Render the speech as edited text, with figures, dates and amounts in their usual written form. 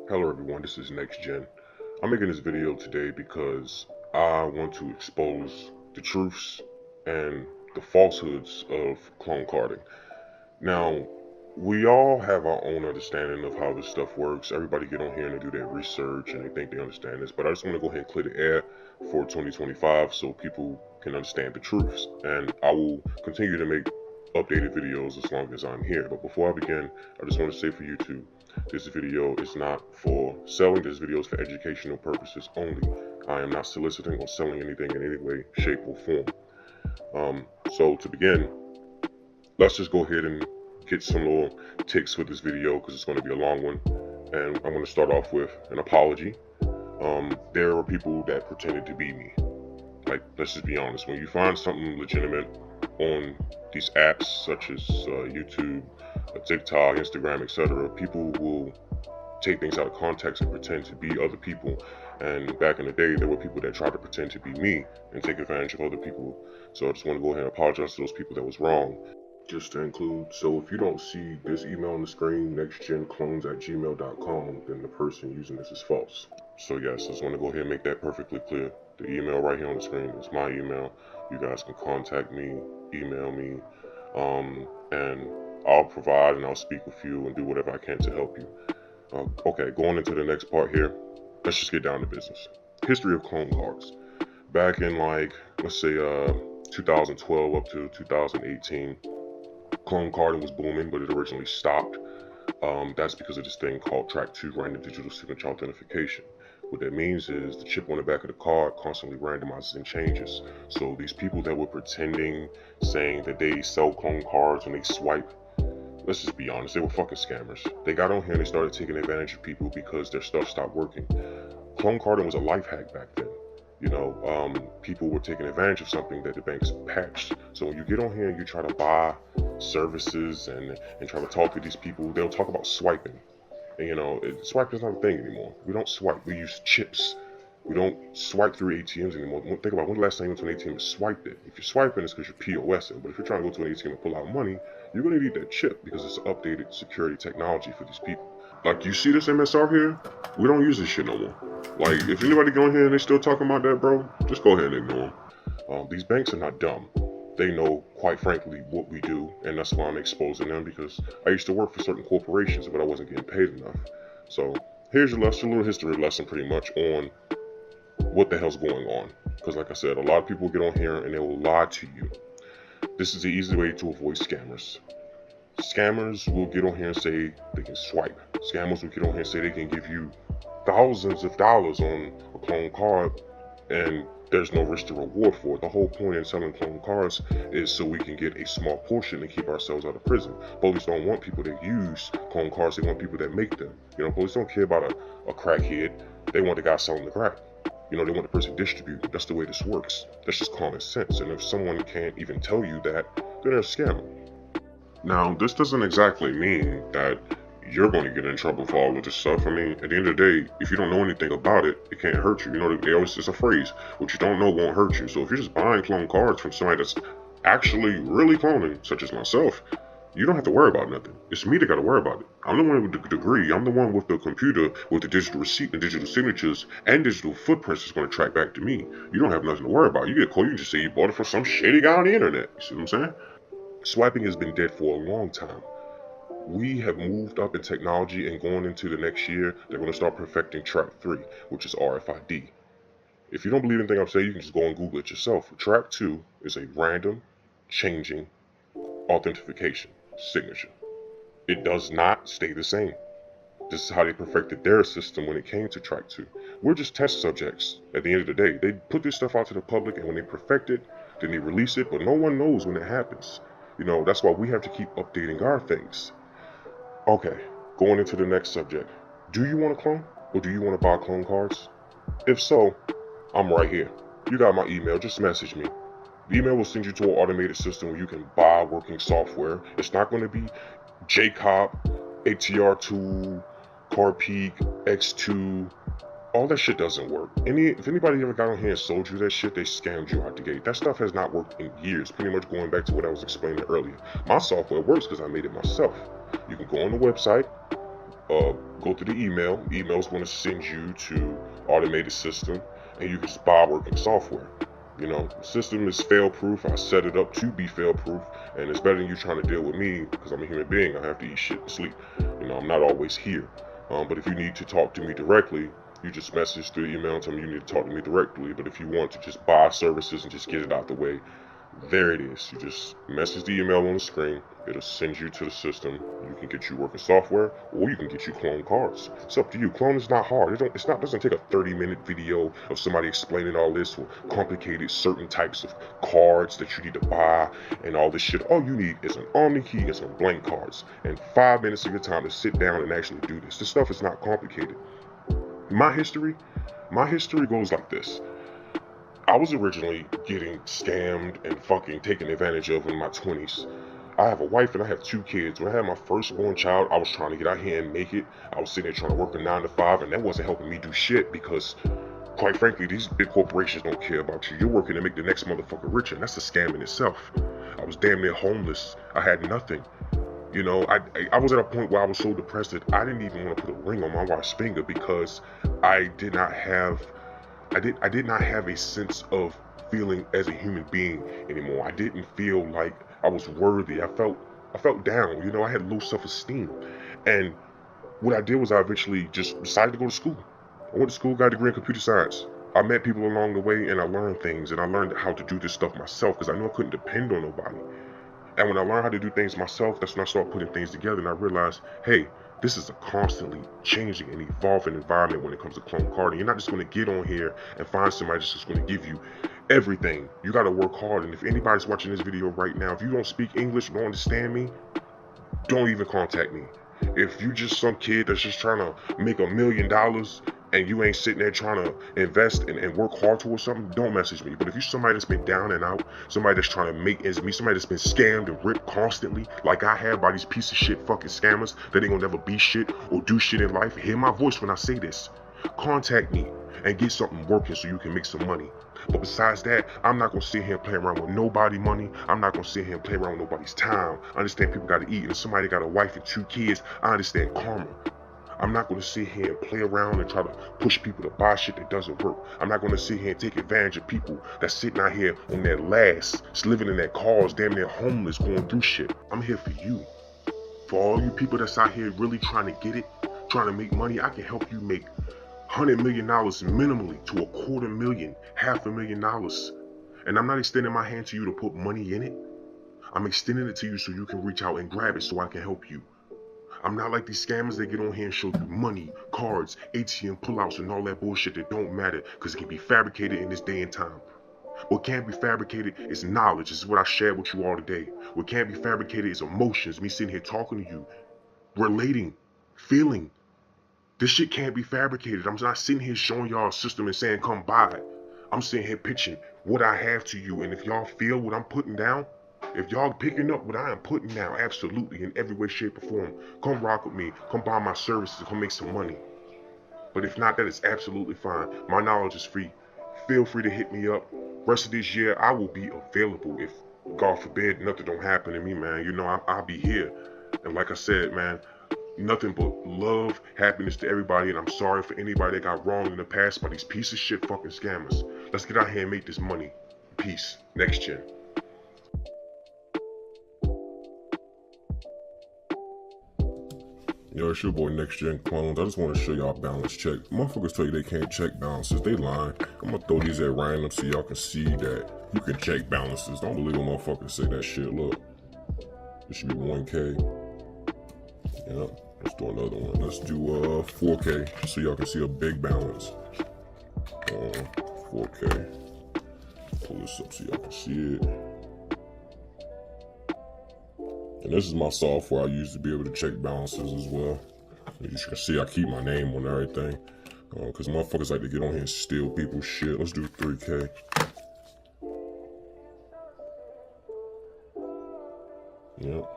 Hello everyone, this is Next Gen. I'm making this video today because I want to expose the truths and the falsehoods of clone carding. Now, we all have our own understanding of how this stuff works. Everybody get on here and they do their research and they think they understand this, but I just want to go ahead and clear the air for 2025 so people can understand the truths. And I will continue to make updated videos as long as I'm here. But before I begin, I just want to say for YouTube, this video is not for selling. This video is for educational purposes only. I am not soliciting or selling anything in any way, shape, or form. So to begin, let's just go ahead and get some little ticks for this video because it's going to be a long one. And I'm going to start off with an apology. There are people that pretended to be me. Like, let's just be honest. When you find something legitimate on these apps such as YouTube, TikTok, Instagram, etc., people will take things out of context and pretend to be other people. And back in the day, there were people that tried to pretend to be me and take advantage of other people. So I just want to go ahead and apologize to those people that was wrong. Just to include, so if you don't see this email on the screen, nextgenclones@gmail.com, then the person using this is false. So yes, I just want to go ahead and make that perfectly clear. The email right here on the screen is my email. You guys can contact me, email me, and I'll provide and I'll speak with you and do whatever I can to help you. Okay, going into the next part here, let's just get down to business. History of clone cards. Back in let's say 2012 up to 2018, clone carding was booming, but it originally stopped. That's because of this thing called Track 2 random digital signature authentication. What that means is the chip on the back of the card constantly randomizes and changes. So these people that were pretending, saying that they sell clone cards when they swipe, let's just be honest, they were fucking scammers. They got on here and they started taking advantage of people because their stuff stopped working. Clone carding was a life hack back then. People were taking advantage of something that the banks patched. So when you get on here and you try to buy services and try to talk to these people, they'll talk about swiping. And swipe is not a thing anymore. We don't swipe, we use chips. We don't swipe through ATMs anymore. Think about when the last time you went to an ATM and swiped it. If you're swiping, it's because you're POSing. But if you're trying to go to an ATM and pull out money, you're going to need that chip because it's updated security technology for these people. Like, you see this MSR here? We don't use this shit no more. Like, if anybody go in here and they still talking about that, bro, just go ahead and ignore them. These banks are not dumb. They know, quite frankly, what we do, and that's why I'm exposing them, because I used to work for certain corporations, but I wasn't getting paid enough. So here's your lesson, a little history lesson pretty much on what the hell's going on. Because like I said, a lot of people get on here and they will lie to you. This is the easy way to avoid scammers. Scammers will get on here and say they can swipe. Scammers will get on here and say they can give you thousands of dollars on a clone card, and there's no risk to reward for it. The whole point in selling clone cards is so we can get a small portion and keep ourselves out of prison. Police don't want people that use clone cards, they want people that make them. Police don't care about a crackhead. They want the guy selling the crack. They want the person distribute. That's the way this works. That's just common sense. And if someone can't even tell you that, then they're a scammer. Now, this doesn't exactly mean that you're going to get in trouble for all of this stuff. I mean, at the end of the day, if you don't know anything about it, it can't hurt you. They always, it's a phrase, what you don't know won't hurt you. So if you're just buying clone cards from somebody that's actually really cloning, such as myself, you don't have to worry about nothing. It's me that got to worry about it. I'm the one with the degree. I'm the one with the computer with the digital receipt and digital signatures and digital footprints that's going to track back to me. You don't have nothing to worry about. You get caught, you just say you bought it from some shady guy on the internet. You see what I'm saying? Swiping has been dead for a long time. We have moved up in technology, and going into the next year, they're going to start perfecting Track 3, which is RFID. If you don't believe anything I'm saying, you can just go and Google it yourself. Track 2 is a random, changing authentication signature. It does not stay the same. This is how they perfected their system when it came to Track 2. We're just test subjects at the end of the day. They put this stuff out to the public, and when they perfect it, then they release it, but no one knows when it happens. That's why we have to keep updating our things. Okay, going into the next subject. Do you want to clone, or do you want to buy clone cards? If so, I'm right here. You got my email, just message me. The email will send you to an automated system where you can buy working software. It's not going to be JCOP, ATR2, CarPeak, X2. All that shit doesn't work. If anybody ever got on here and sold you that shit, they scammed you out the gate. That stuff has not worked in years. Pretty much going back to what I was explaining earlier. My software works because I made it myself. You can go on the website, go through the email. Email is going to send you to automated system, and you can just buy working software. You know, the system is fail-proof. I set it up to be fail-proof, and it's better than you trying to deal with me because I'm a human being. I have to eat shit and sleep. You know, I'm not always here. But if you need to talk to me directly, you just message through email and tell me you need to talk to me directly. But if you want to just buy services and just get it out the way, there it is. You just message the email on the screen. It'll send you to the system. You can get you working software, or you can get you clone cards. It's up to you. Clone is not hard. Doesn't take a 30-minute video of somebody explaining all this or complicated certain types of cards that you need to buy and all this shit. All you need is an Omni key and some blank cards and 5 minutes of your time to sit down and actually do this. This stuff is not complicated. My history goes like this. I was originally getting scammed and fucking taken advantage of in my 20s. I have a wife and I have 2 kids. When I had my firstborn child, I was trying to get out here and make it. I was sitting there trying to work a 9 to 5, and that wasn't helping me do shit because, quite frankly, these big corporations don't care about you. You're working to make the next motherfucker richer, and that's a scam in itself. I was damn near homeless. I had nothing. You know, I was at a point where I was so depressed that I didn't even want to put a ring on my wife's finger because I did not have a sense of feeling as a human being anymore. I didn't feel like I was worthy. I felt down. You know, I had low self-esteem. And what I did was I eventually just decided to go to school. I went to school, got a degree in computer science. I met people along the way and I learned things, and I learned how to do this stuff myself because I knew I couldn't depend on nobody. And when I learned how to do things myself, that's when I started putting things together, and I realized, hey, this is a constantly changing and evolving environment when it comes to clone carding. You're not just going to get on here and find somebody that's just going to give you everything. You got to work hard. And if anybody's watching this video right now, if you don't speak English or don't understand me, don't even contact me. If you just some kid that's just trying to make $1 million and you ain't sitting there trying to invest and work hard towards something, don't message me. But if you're somebody that's been down and out, somebody that's trying to make ends meet, somebody that's been scammed and ripped constantly, like I have by these piece of shit fucking scammers that ain't gonna never be shit or do shit in life, hear my voice when I say this. Contact me and get something working so you can make some money. But besides that, I'm not gonna sit here and play around with nobody money. I'm not gonna sit here and play around with nobody's time. I understand people gotta eat, and if somebody got a wife and 2 kids, I understand karma. I'm not going to sit here and play around and try to push people to buy shit that doesn't work. I'm not going to sit here and take advantage of people that's sitting out here on their last, living in their cars, damn near homeless, going through shit. I'm here for you. For all you people that's out here really trying to get it, trying to make money, I can help you make $100 million minimally to $250,000, $500,000. And I'm not extending my hand to you to put money in it. I'm extending it to you so you can reach out and grab it so I can help you. I'm not like these scammers that get on here and show you money, cards, ATM pullouts, and all that bullshit that don't matter because it can be fabricated in this day and time. What can't be fabricated is knowledge. This is what I shared with you all today. What can't be fabricated is emotions. Me sitting here talking to you, relating, feeling. This shit can't be fabricated. I'm not sitting here showing y'all a system and saying come buy it. I'm sitting here pitching what I have to you, and if y'all feel what I'm putting down, if y'all picking up what I am putting down, absolutely, in every way, shape, or form, come rock with me, come buy my services, come make some money. But if not, that is absolutely fine. My knowledge is free. Feel free to hit me up. Rest of this year, I will be available. If, God forbid, nothing don't happen to me, man, you know, I'll be here. And like I said, man, nothing but love, happiness to everybody, and I'm sorry for anybody that got wrong in the past by these piece of shit fucking scammers. Let's get out here and make this money. Peace. Next gen. Yo, it's your boy Next Gen Clones. I just want to show y'all balance check. Motherfuckers tell you they can't check balances. They lying. I'm gonna throw these at random so y'all can see that you can check balances. Don't believe a motherfucker say that shit. Look, this should be 1K. Yep. Let's do another one. Let's do 4K so y'all can see a big balance. 4K. Pull this up so y'all can see it. And this is my software I use to be able to check balances as well. As you can see, I keep my name on everything. Because motherfuckers like to get on here and steal people's shit. Let's do 3K. Yep.